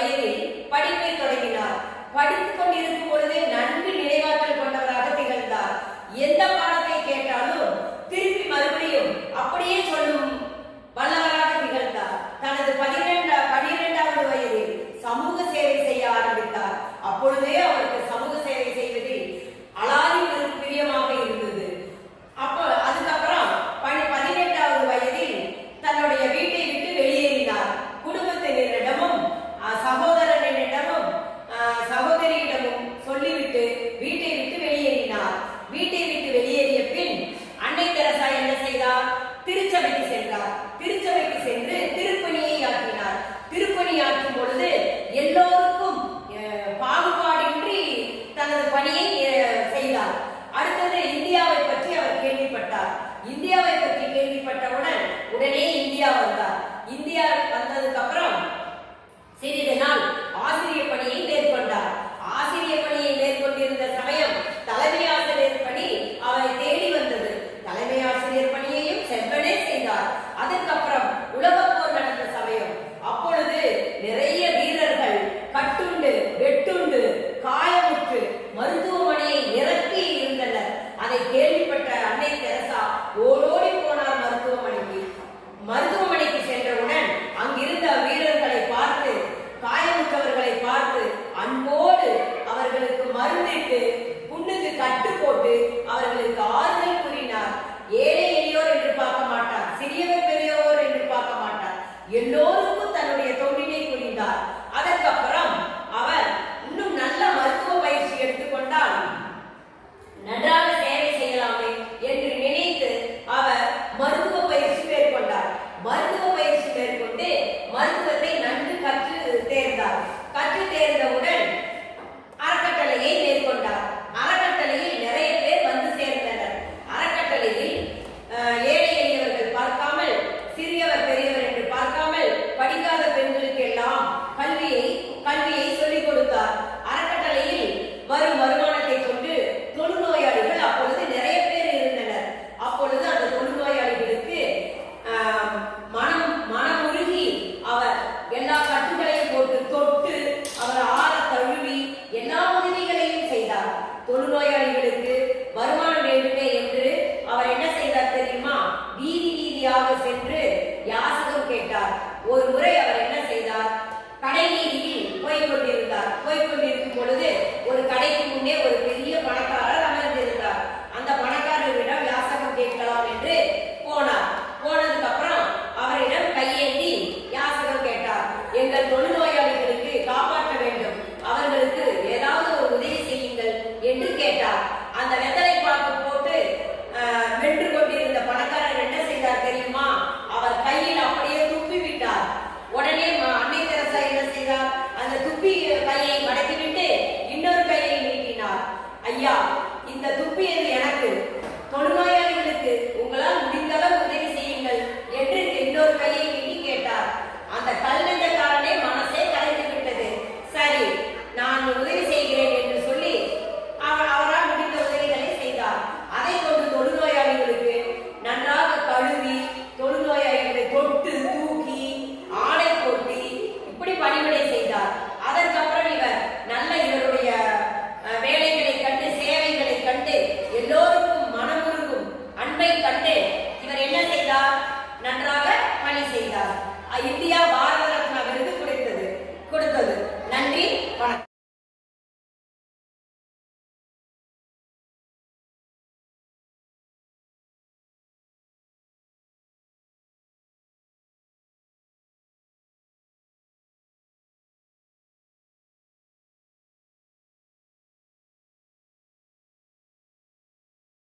வயதில் படிப்பை தொடங்கினார். படித்துக் கொண்டிருக்கும் பொழுதே நன்கு நினைவாற்றல் கொண்டவராக திகழ்ந்தார். எந்த பாடத்தை கேட்டாலும் திருப்பி மறுபடியும் அப்படியே சொல்லும் வல்லவராக திகழ்ந்தார். தனது 12வது வயதில் சமூக சேவை செய்ய ஆரம்பித்தார். அப்பொழுதே அவருக்கு சமூக சேவை செய்வதில் அலாதி பிரியமாக இருந்தது. அதுக்கப்புறம் 18வது வயதில் தன்னுடைய வீட்டை விட்டு வெளியேறினார். குடும்பத்தினரிடமும் சகோதரனிடமும் சகோதரியிடமும் சொல்லிவிட்டு வீட்டை விட்டு வெளியேறினார். வீட்டை விட்டு வெளியேறிய பின் அன்னை தெரசா என்ன செய்தார்? திருச்சபைக்கு சென்றார். திருச்சபைக்கு சென்று திருப்பணியை ஆற்றினார். திருப்பணியாற்றும் பொழுது எல்லோருக்கும் பாகுபாடின்றி தனது பணியை செய்தார். அடுத்தது இந்தியாவை பற்றி அவர் கேள்விப்பட்டார். இந்தியாவை பற்றி கேள்விப்பட்டவுடன் உடனே இந்தியா வந்தார். இந்தியா வந்ததுக்கு அப்புறம் சிறிது நாள் ஆசிரிய பணியை மேற்கொண்டார். ஆசிரிய பணியை மேற்கொண்டிருந்த சமயம் தலைமை ஆசிரியர் பணி அவரை தேடி வந்தது. தலைமை ஆசிரியர் பணியையும் செவ்வனே செய்தார். அதுக்கப்புறம் உலகப் போர் நடந்த சமயம். அப்பொழுது நிறைய வீரர்கள் கட்டுண்டு வெட்டுண்டு காயமுற்று மருத்துவமனையை நிரப்பி இருந்தனர். அதை கேள்விப்பட்ட அன்னை தெரசா ஓடோடி போனார் மருத்துவமனைக்கு. மருத்துவமனைக்கு சென்றவுடன் அங்கிருந்த வீரர்களை பார்த்து, காயமுற்றவர்களை பார்த்து அன்போடு அவர்களுக்கு மருந்திட்டு புண்ணுக்கு கட்டு போட்டு அவர்களுக்கு ஆறுதல் கூறினார். ஏழை எளியோர் என்று பார்க்க மாட்டார், சிறியவர் பெரியவர் என்று பார்க்க மாட்டார். எல்லோருக்கும் தன்னுடைய தொண்டினை புரிந்தார். அதற்கப்புறம் அவர் இன்னும் நல்ல மருத்துவ பயிற்சி எடுத்துக்கொண்டால் நன்றாக சேவை செய்யலாமே என்று நினைத்து அவர் மருத்துவ பயிற்சி மேற்கொண்டார். மருத்துவ பயிற்சி மேற்கொண்டு மருத்துவத்தை நன்கு கற்று தேர்ந்தார். கற்று தேர்ந்தவுடன் அறக்கட்டளையை மேற்கொண்டார். அறக்கட்டளையில் நிறைய பேர் வந்து சேர்ந்தனர். அறக்கட்டளையில் ஏழை எளியவர்கள் பார்க்காமல், சிறியவர் பெரியவர் என்று பார்க்காமல் படிக்காத பெண்களுக்கு எல்லாம் கல்வியை சொல்லிக் கொடுத்தார். அறக்கட்டளையில் வரும் வருமானத்தை கொண்டு தொழுநோயாளிகள் அப்பொழுது நிறைய பேர் இருந்தனர். அப்பொழுது அந்த தொழுநோயாளிகளுக்கு மனமுருகி அவர் எல்லா கட்டுகளையும் போட்டு தொட்டு அவர் ஆற தழுவி எல்லா உதவிகளையும் செய்தார். தொழுநோயாளிகளுக்கு வருமானம் வேண்டுமே என்று அவர் என்ன செய்தார் தெரியுமா? வீதி வீதியாக சென்று யாசகம் கேட்டார். ஒரு முறை அவர் என்ன செய்தார்? கடை வீதியில் போய்கொண்டிருக்கும் பொழுது ஒரு கடைக்கு முன்னே ஒரு பெரிய பணக்காரர் அமர்ந்திருந்தார். அந்த பணக்காரரிடம் யாசகம் கேட்கலாம் என்று போனார். போனதுக்கு அப்புறம் அவரிடம் கையேந்தி யாசகம் கேட்டார். எங்கள் தொழுநோயாளிகளுக்கு காப்பாற்ற வேண்டும், அவர்களுக்கு ஏதாவது ஒரு உதவி செய்யுங்கள் என்று கேட்டார். அந்த வெத்தலை பாக்கு போட்டு வென்று கொண்டிருந்த பணக்காரர் என்ன செய்தார் தெரியுமா? அவர் கையில் அப்படியே துப்பி விட்டார். உடனே அன்னை தெரசா என்ன செய்தார்? அந்த துப்பி கையை மடக்கிவிட்டு இன்னொரு கையை நீட்டினார். ஐயா, இந்த துப்பியது எனக்கு, தொழுநோயாளிகளுக்கு உங்களால் முடிந்தளவு உதவி செய்யுங்கள் என்று இன்னொரு கையை நீட்டி கேட்டார். அந்த கல்நெஞ்சக்காரனே மனசே கலைந்து விட்டது. சரி, நான் உதவி செய்கிறேன் என்று சொல்லி அவரால் முடிந்த உதவிகளை செய்தார். அதை கொண்டு தொழுநோயாளிகளுக்கு நன்றாக கழுவி தொழுநோயாளிகளை தொட்டு தூக்கி ஆடை போட்டி இப்படி பணிவிடை செய்தார். அதற்கப்புறம் இவர் நல்ல இவருடைய வேலைகளை கண்டு சேவைகளை கண்டு எல்லோருக்கும் மனமுருகும் அன்பை கண்டு இவர் என்ன செய்தார்? நன்றாக பணி செய்தார். இந்தியா பாரத